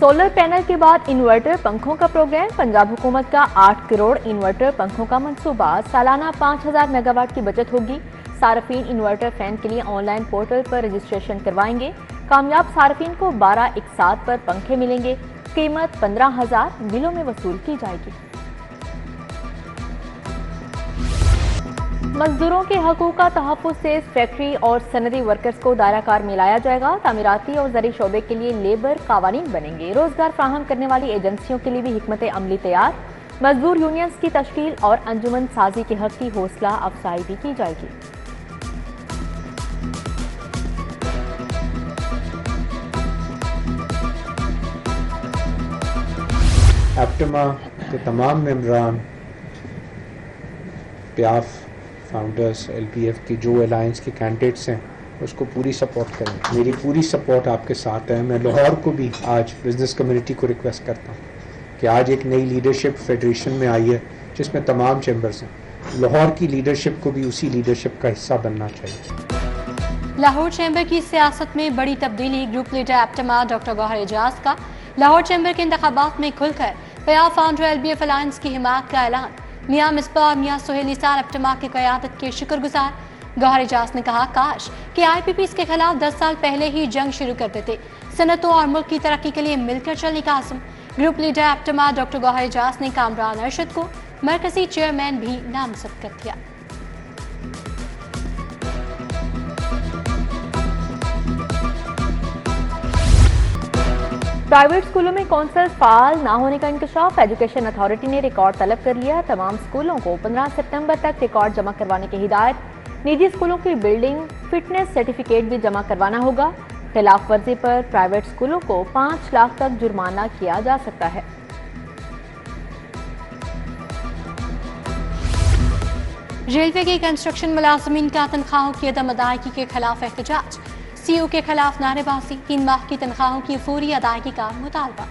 Solar panel کے بعد inverter پنکھوں کا پروگرام، پنجاب حکومت کا 8 کروڑ انورٹر پنکھوں کا منصوبہ، سالانہ 5000 میگا واٹ کی بچت ہوگی۔ صارفین انورٹر فین کے لیے on line portal per registration کروائیں گے۔ کامیاب صارفین کو 12 ایک ساتھ پر پنکھے ملیں گے۔ قیمت 15,000 بلوں میں وصول کی جائے گی۔ مزدوروں کے حقوق کا تحفظ سے فیکٹری اور صنعتی ورکرز کو دائرہ کار میں لایا جائے گا۔ تعمیراتی اور زرعی شعبے کے لیے لیبر قوانین بنیں گے۔ روزگار فراہم کرنے والی ایجنسیوں کے لیے بھی حکمت عملی تیار۔ مزدور یونینز کی تشکیل اور انجمن سازی کے حق کی حوصلہ افزائی بھی کی جائے گی۔ ایپٹما کے تمام ممبران، پیاف فاؤنڈرز، ایل پی ایف کی جو الائنس کے کینڈیڈیٹس ہیں اس کو پوری سپورٹ کریں۔ میری پوری سپورٹ آپ کے ساتھ ہے۔ میں لاہور کو بھی آج بزنس کمیونٹی کو ریکویسٹ کرتا ہوں کہ آج ایک نئی لیڈرشپ فیڈریشن میں آئی ہے جس میں تمام چیمبرز ہیں۔ لاہور کی لیڈرشپ کو بھی اسی لیڈرشپ کا حصہ بننا چاہیے۔ لاہور چیمبر کی سیاست میں بڑی تبدیلی، group leader APTMA doctor Gohar Ijaz کا لاہور چیمبر کے انتخابات میں کھل کر پیاف فاؤنڈر ایل بی ایف الائنس کی حمایت کا اعلان۔ میاں مصباح اور میاں سہیل نثار ایپٹما کی قیادت کے شکر گزار۔ گوہر اعجاز نے کہا کاش کہ آئی پی پیز کے خلاف 10 سال پہلے ہی جنگ شروع کر دیتے، صنعتوں اور ملک کی ترقی کے لیے مل کر چلنے کا عزم۔ Group leader APTMA doctor Gohar اعجاز نے کامران ارشد کو مرکزی چیئرمین بھی نامزد کر دیا۔ پرائیویٹ اسکولوں میں کونسل فعال نہ ہونے کا انکشاف، ایجوکیشن اتھارٹی نے ریکارڈ طلب کر لیا۔ تمام اسکولوں کو 15 ستمبر تک ریکارڈ جمع کروانے کی ہدایت۔ نجی اسکولوں کی بلڈنگ فٹنس سرٹیفکیٹ بھی جمع کروانا ہوگا۔ خلاف ورزی پر پرائیویٹ اسکولوں کو 5 لاکھ تک جرمانہ کیا جا سکتا ہے۔ ریلوے کے کنسٹرکشن ملازمین کا تنخواہوں کی عدم ادائیگی کے خلاف احتجاج، سی او کے خلاف نعرے بازی، 3 ماہ کی تنخواہوں کی فوری ادائیگی کا مطالبہ۔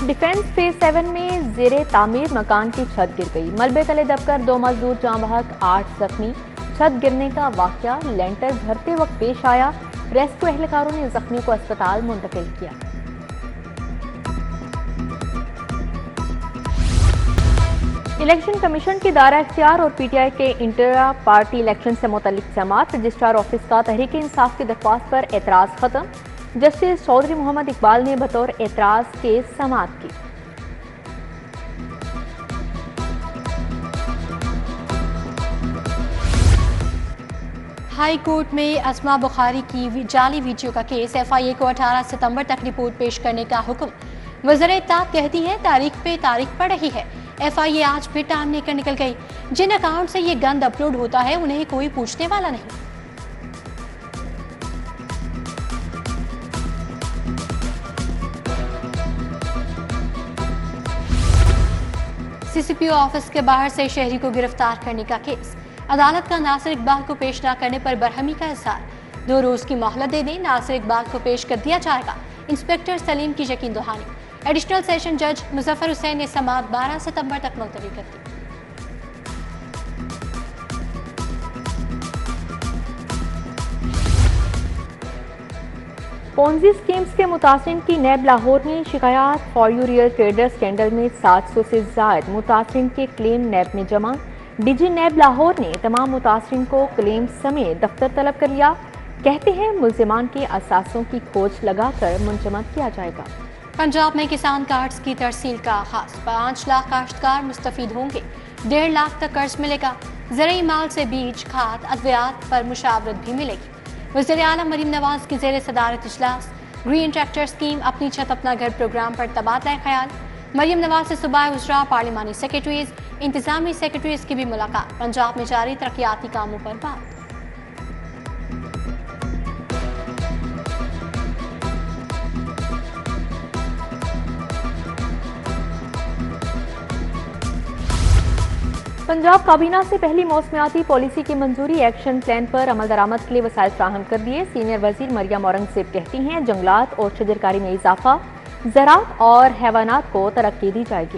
ڈیفنس فیز 7 میں زیر تعمیر مکان کی چھت گر گئی، ملبے تلے دب کر 2 مزدور جاں بحق، 8 زخمی۔ چھت گرنے کا واقعہ لینٹر بھرتے وقت پیش آیا، ریسکیو اہلکاروں نے زخمیوں کو اسپتال منتقل کیا۔ الیکشن کمیشن کی دائرہ اختیار اور پی ٹی آئی کے انٹرا پارٹی الیکشن سے متعلق سماعت، رجسٹرار آفس کا تحریک انصاف کی درخواست پر اعتراض ختم۔ جسٹس چودھری محمد اقبال نے بطور اعتراض کے سماعت کی۔ ہائی کورٹ میں اسما بخاری کی جعلی ویڈیو کا کیس، ایف آئی اے کو 18 ستمبر تک رپورٹ پیش کرنے کا حکم۔ وزیر اطاعت کہتی ہے تاریخ پہ تاریخ پڑ رہی ہے، ایف آئی اے آج پھر ٹائم لے کر نکل گئی۔ جن اکاؤنٹ سے یہ گند اپلوڈ ہوتا ہے انہیں کوئی پوچھنے والا نہیں۔ سی سی پی او آفس کے باہر سے شہری کو گرفتار کرنے کا کیس، عدالت کا ناصر اقبال کو پیش نہ کرنے پر برہمی کا اظہار۔ 2 روز کی مہلت دے دیں، ناصر اقبال کو پیش کر دیا جائے گا، انسپکٹر سلیم کی یقین دہانی۔ ایڈیشنل سیشن جج مظفر حسین نے سماعت 12 ستمبر تک ملتوی کر دی۔ پونزی اسکیمز کے متاثرین کی نیب لاہور میں شکایات، for you real trader scandal میں 700 سے زائد متاثرین کے کلیم نیب میں جمع۔ ڈی جی نیب لاہور نے تمام متاثرین کو کلیم سمیت دفتر طلب کر لیا، کہتے ہیں ملزمان کے اثاثوں کی کھوج لگا کر منجمد کیا جائے گا۔ پنجاب میں کسان کارڈز کی ترسیل کا آغاز، 5 لاکھ کاشتکار مستفید ہوں گے، 1.5 لاکھ تک قرض ملے گا۔ زرعی مال سے بیج، کھاد، ادویات پر مشاورت بھی ملے گی۔ وزیر اعلیٰ مریم نواز کی زیر صدارت اجلاس، گرین ٹریکٹر اسکیم، اپنی چھت اپنا گھر پروگرام پر تبادلہ خیال۔ مریم نواز سے صوبائی وزراء، پارلیمانی سیکرٹریز، انتظامی سیکرٹریز کی بھی ملاقات، پنجاب میں جاری ترقیاتی کاموں پر بات۔ پنجاب کابینہ سے پہلی موسمیاتی پالیسی کی منظوری، ایکشن پلان پر عمل درآمد کے لیے وسائل فراہم کر دیے۔ سینئر وزیر مریم اورنگزیب کہتی ہیں جنگلات اور شجرکاری میں اضافہ، زراعت اور حیوانات کو ترقی دی جائے گی۔